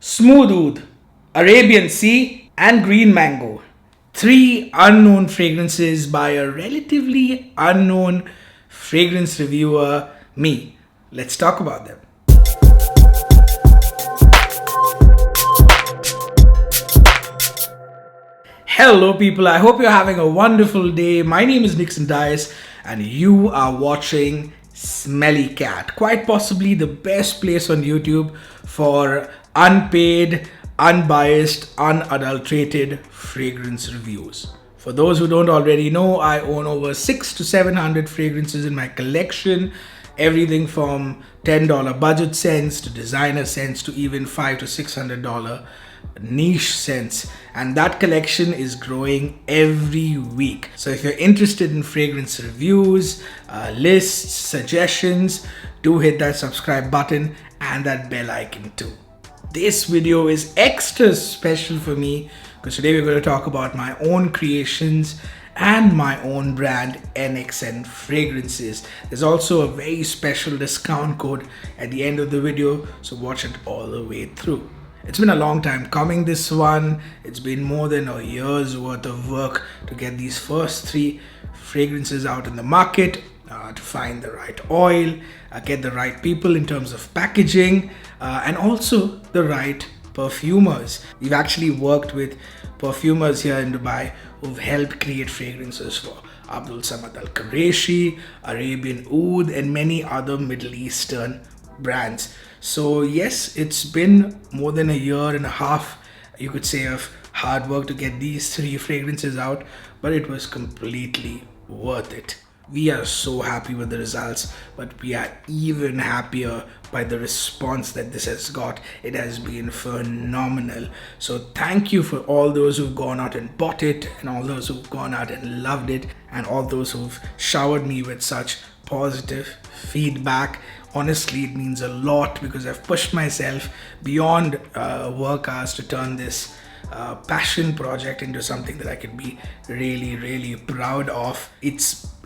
Smoud Oud, Arabian Sea, and Green Mango. Three unknown fragrances by a relatively unknown fragrance reviewer, me. Let's talk about them. Hello people, I hope you're having a wonderful day. My name is nXn and you are watching Smelly Cat. Quite possibly the best place on YouTube for unpaid, unbiased, unadulterated fragrance reviews. For those who don't already know, I own over 600 to 700 fragrances in my collection. Everything from $10 budget scents to designer scents to even $500 to $600 niche scents, and that collection is growing every week. So if you're interested in fragrance reviews, lists, suggestions, do hit that subscribe button and that bell icon too. This video is extra special for me because today we're going to talk about my own creations and my own brand nXn Fragrances. There's also a very special discount code at the end of the video, so watch it all the way through. It's been a long time coming, this one. It's been more than a year's worth of work to get these first three fragrances out in the market, to find the right oil, get the right people in terms of packaging, and also the right perfumers. We've actually worked with perfumers here in Dubai who've helped create fragrances for Abdul Samad Al Qureshi, Arabian Oud, and many other Middle Eastern brands. So yes, it's been more than a year and a half, you could say, of hard work to get these three fragrances out, but it was completely worth it. We are so happy with the results, but we are even happier by the response that this has got. It has been phenomenal. So thank you for all those who've gone out and bought it, and all those who've gone out and loved it, and all those who've showered me with such positive feedback. Honestly, it means a lot because I've pushed myself beyond work hours to turn this passion project into something that I can be really proud of.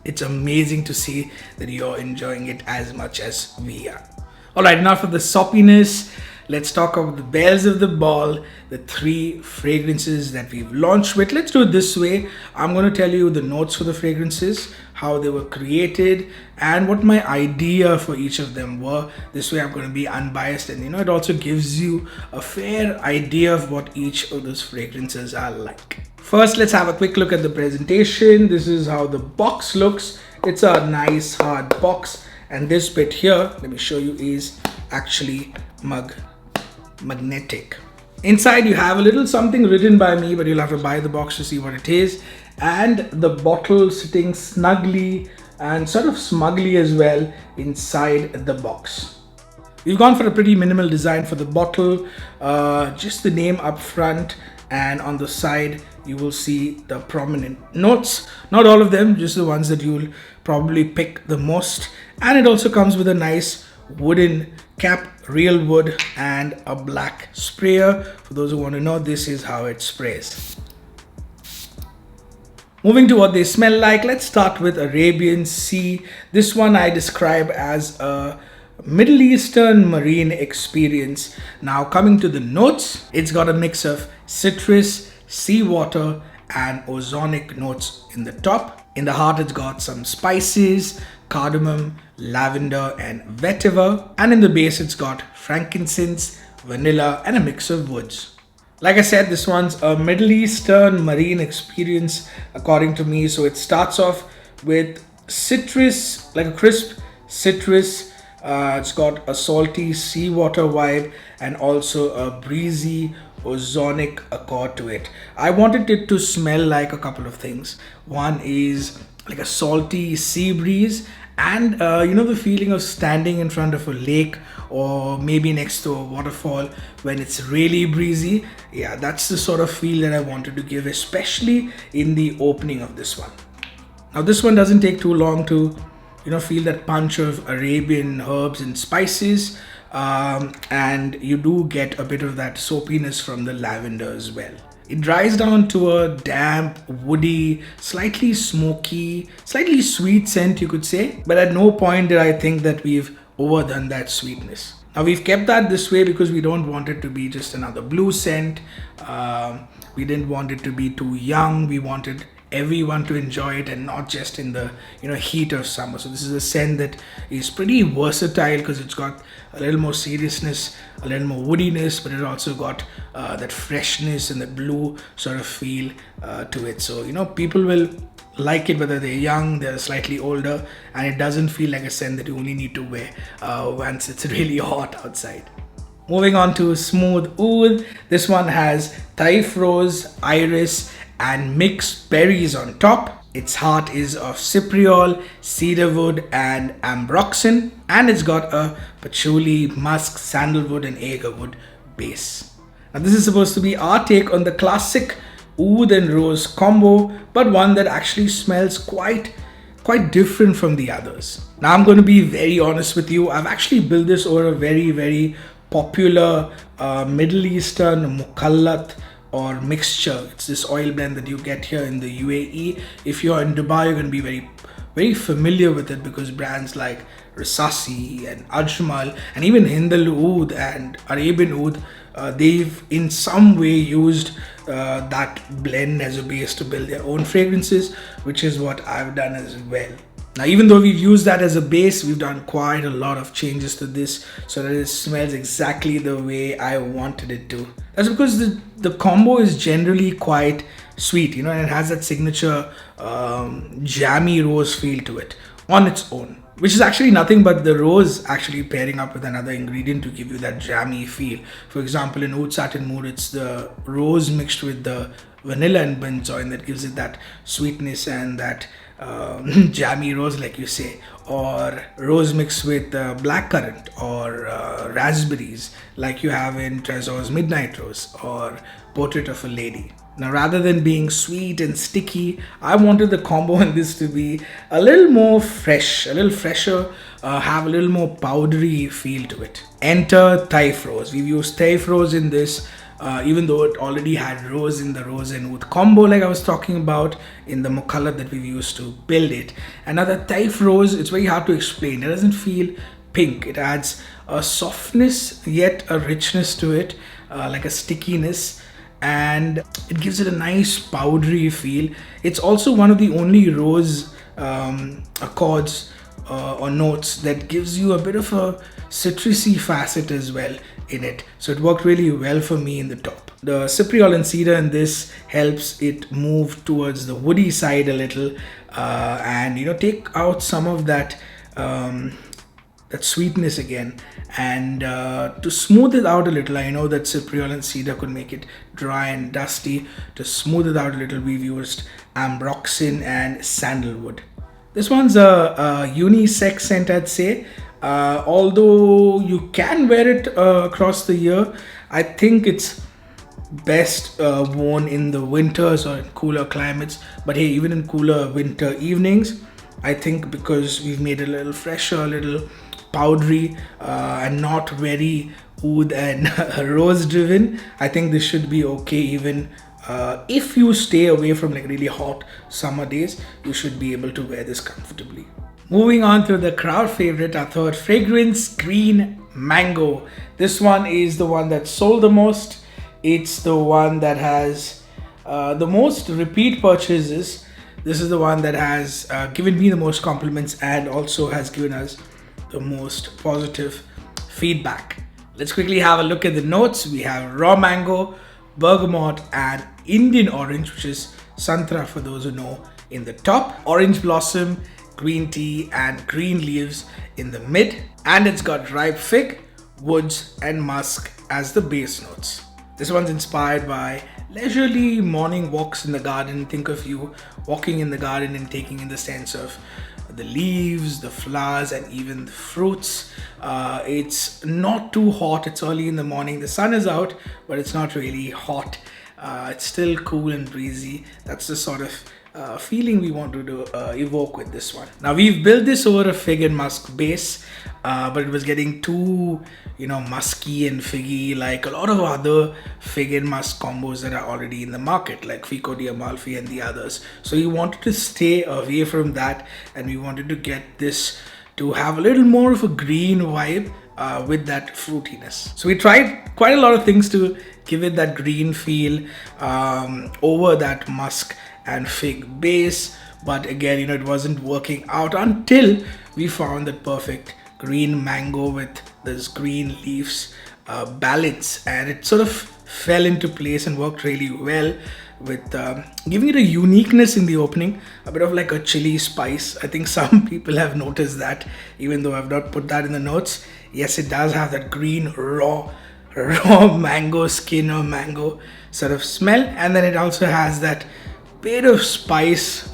It's amazing to see that you're enjoying it as much as we are. Alright, enough of the soppiness. Let's talk about the bells of the ball, the three fragrances that we've launched with. Let's do it this way. I'm going to tell you the notes for the fragrances, how they were created, and what my idea for each of them were. This way I'm going to be unbiased, and it also gives you a fair idea of what each of those fragrances are like. First, let's have a quick look at the presentation. This is how the box looks. It's a nice hard box, and this bit here, let me show you, is actually magnetic. Inside you have a little something written by me, but you'll have to buy the box to see what it is, and the bottle sitting snugly and sort of smugly as well inside the box. We've gone for a pretty minimal design for the bottle, just the name up front, and on the side you will see the prominent notes. Not all of them, just the ones that you'll probably pick the most. And it also comes with a nice wooden cap, real wood, and a black sprayer. For those who want to know, this is how it sprays. Moving to what they smell like, let's start with Arabian Sea. This one I describe as a Middle Eastern marine experience. Now coming to the notes, it's got a mix of citrus, seawater, and ozonic notes in the top. In the heart, it's got some spices, cardamom, lavender, and vetiver. And in the base, it's got frankincense, vanilla, and a mix of woods. Like I said, this one's a Middle Eastern marine experience, according to me. So it starts off with citrus, like a crisp citrus. It's got a salty seawater vibe and also a breezy ozonic accord to it. I wanted it to smell like a couple of things. One is like a salty sea breeze, and the feeling of standing in front of a lake or maybe next to a waterfall when it's really breezy. Yeah, that's the sort of feel that I wanted to give, especially in the opening of this one. Now this one doesn't take too long to feel that punch of Arabian herbs and spices, and you do get a bit of that soapiness from the lavender as well. It dries down to a damp, woody, slightly smoky, slightly sweet scent, you could say, but at no point did I think that we've overdone that sweetness. Now we've kept that this way because we don't want it to be just another blue scent. We didn't want it to be too young. We wanted everyone to enjoy it and not just in the heat of summer. So this is a scent that is pretty versatile because it's got a little more seriousness, a little more woodiness, but it also got that freshness and the blue sort of feel to it. So people will like it whether they're young, they're slightly older, and it doesn't feel like a scent that you only need to wear once it's really hot outside. Moving on to Smoud Oud. This one has Taif rose, iris, and mixed berries on top. Its heart is of cypriol, cedarwood, and ambroxan, and it's got a patchouli, musk, sandalwood, and agarwood base. Now this is supposed to be our take on the classic oud and rose combo, but one that actually smells quite different from the others. Now I'm going to be very honest with you. I've actually built this over a very popular Middle Eastern mukallat or mixture. It's this oil blend that you get here in the UAE. If you're in Dubai, you're going to be very familiar with it because brands like Rasasi and Ajmal and even Hindal Oud and Arabian Oud, they've in some way used that blend as a base to build their own fragrances, which is what I've done as well. Now, even though we've used that as a base, we've done quite a lot of changes to this so that it smells exactly the way I wanted it to. That's because the combo is generally quite sweet, and it has that signature jammy rose feel to it on its own, which is actually nothing but the rose actually pairing up with another ingredient to give you that jammy feel. For example, in Oud Satin Mood, it's the rose mixed with the vanilla and benzoin that gives it that sweetness and that jammy rose, like you say, or rose mixed with blackcurrant or raspberries, like you have in Tresor's Midnight Rose or Portrait of a Lady. Now, rather than being sweet and sticky, I wanted the combo in this to be a little more fresh, a little fresher, have a little more powdery feel to it. Enter Taif Rose. We've used Taif Rose in this, even though it already had rose in the rose and oud combo like I was talking about in the mukallat that we've used to build it. And now the Taif Rose, it's very hard to explain. It doesn't feel pink. It adds a softness yet a richness to it, like a stickiness, and it gives it a nice powdery feel. It's also one of the only rose accords or notes that gives you a bit of a citrusy facet as well in it. So it worked really well for me in the top. The cypriol and cedar in this helps it move towards the woody side a little and take out some of that that sweetness again, and to smooth it out a little. I know that cypriol and cedar could make it dry and dusty. To smooth it out a little, we've used ambroxan and sandalwood. This one's a unisex scent, I'd say. Although you can wear it across the year, I think it's best worn in the winters or in cooler climates. But hey, even in cooler winter evenings, I think because we've made it a little fresher, a little powdery, and not very oud and rose driven, I think this should be okay. Even if you stay away from like really hot summer days, you should be able to wear this comfortably. Moving on to the crowd favorite, our third fragrance, Green Mango. This one is the one that sold the most. It's the one that has the most repeat purchases. This is the one that has given me the most compliments and also has given us the most positive feedback. Let's quickly have a look at the notes. We have raw mango, bergamot, and Indian orange, which is santra for those who know, in the top. Orange blossom, green tea, and green leaves in the mid. And it's got ripe fig, woods, and musk as the base notes. This one's inspired by leisurely morning walks in the garden. Think of you walking in the garden and taking in the sense of the leaves, the flowers, and even the fruits. It's not too hot. It's early in the morning. The sun is out, but it's not really hot. It's still cool and breezy. That's the sort of feeling we want to evoke with this one. Now, we've built this over a fig and musk base, but it was getting too musky and figgy like a lot of other fig and musk combos that are already in the market, like Fico di Amalfi and the others. So we wanted to stay away from that, and we wanted to get this to have a little more of a green vibe, with that fruitiness. So we tried quite a lot of things to give it that green feel over that musk and fig base, but again, it wasn't working out until we found that perfect green mango with this green leaves balance, and it sort of fell into place and worked really well with giving it a uniqueness in the opening, a bit of like a chili spice. I think some people have noticed that, even though I've not put that in the notes. Yes, it does have that green raw mango skin or mango sort of smell, and then it also has that bit of spice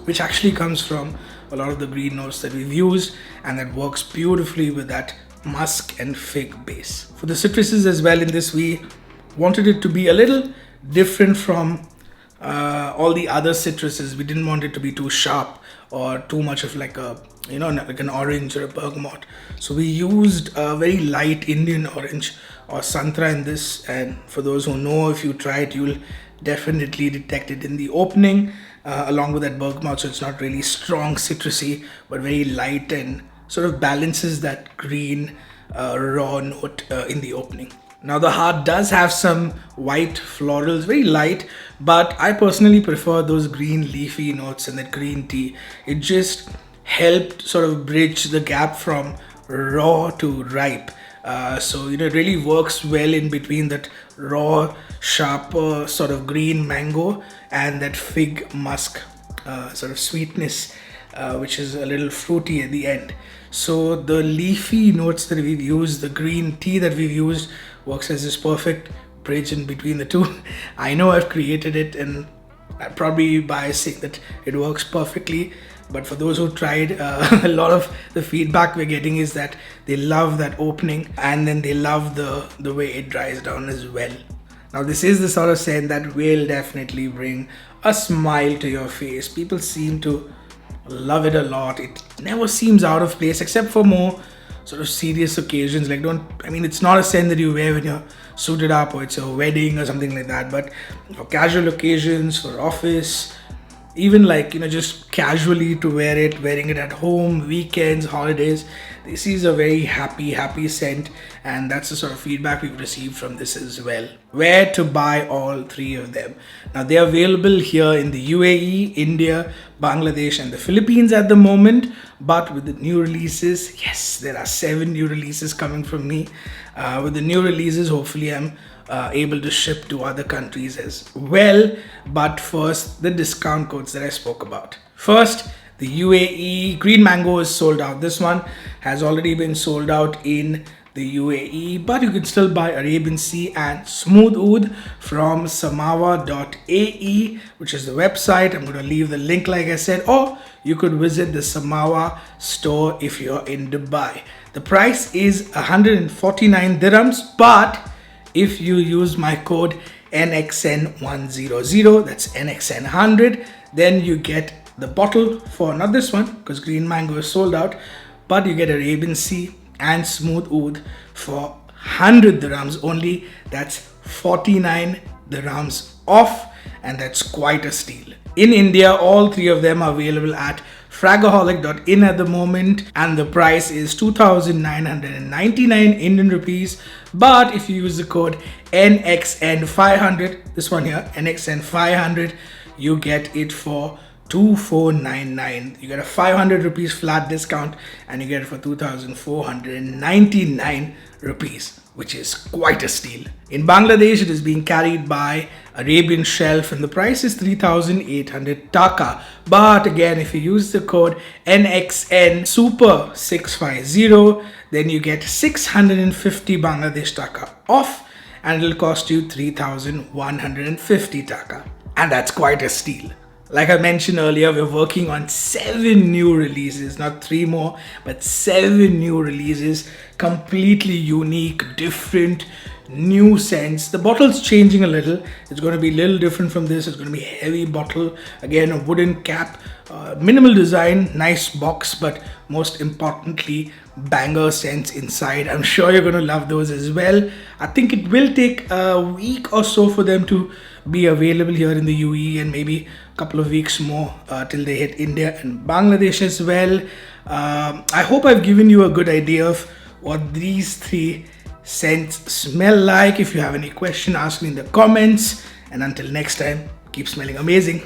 which actually comes from a lot of the green notes that we've used, and that works beautifully with that musk and fig base. For the citruses as well, in this we wanted it to be a little different from all the other citruses. We didn't want it to be too sharp or too much of like a like an orange or a bergamot. So we used a very light Indian orange or santra in this, and for those who know, if you try it, you'll definitely detect it in the opening along with that bergamot. So it's not really strong citrusy, but very light and sort of balances that green raw note in the opening. Now the heart does have some white florals, very light, but I personally prefer those green leafy notes and that green tea. It just helped sort of bridge the gap from raw to ripe. So it really works well in between that raw, sharper sort of green mango and that fig musk sort of sweetness, which is a little fruity at the end. So the leafy notes that we've used, the green tea that we've used, works as this perfect bridge in between the two. I know I've created it, and I'm probably biasing that it works perfectly, but for those who tried, a lot of the feedback we're getting is that they love that opening, and then they love the way it dries down as well. Now this is the sort of scent that will definitely bring a smile to your face. People seem to love it a lot. It never seems out of place, except for more sort of serious occasions. Like, it's not a scent that you wear when you're suited up or it's a wedding or something like that, but for casual occasions, for office, even like just casually to wearing it at home, weekends, holidays, this is a very happy scent, and that's the sort of feedback we've received from this as well. Where to buy all three of them? Now they're available here in the UAE, India, Bangladesh and the Philippines at the moment, but with the new releases, yes, there are 7 new releases coming from me. With the new releases, hopefully I'm able to ship to other countries as well. But first, the discount codes that I spoke about. First, the UAE green mango is sold out. This one has already been sold out in the UAE, but you can still buy Arabian Sea and Smoud Oud from samawa.ae, which is the website. I'm going to leave the link like I said, or you could visit the Samawa store if you're in Dubai. The price is 149 dirhams, but if you use my code nXn100, that's nXn100, then you get the bottle for, not this one because green mango is sold out, but you get Arabian Sea and Smoud Oud for 100 dirhams only. That's 49 dirhams off, and that's quite a steal. In India, all three of them are available at fragaholic.in at the moment, and the price is 2,999 Indian rupees. But if you use the code nXn500, this one here, nXn500, you get it for 2,499. You get a 500 rupees flat discount, and you get it for 2,499 rupees, which is quite a steal. In Bangladesh, it is being carried by Arabian Shelf, and the price is 3,800 taka. But again, if you use the code nXn Super 650, then you get 650 Bangladesh taka off, and it'll cost you 3,150 taka. And that's quite a steal. Like I mentioned earlier, we're working on 7 new releases, not 3 more, but 7 new releases, completely unique, different, new scents. The bottle's changing a little. It's going to be a little different from this. It's going to be a heavy bottle, again a wooden cap, minimal design, nice box, but most importantly, banger scents inside. I'm sure you're going to love those as well. I think it will take a week or so for them to be available here in the UAE, and maybe a couple of weeks more till they hit India and Bangladesh as well. I hope I've given you a good idea of what these three scents smell like. If you have any question, ask me in the comments. And until next time, keep smelling amazing.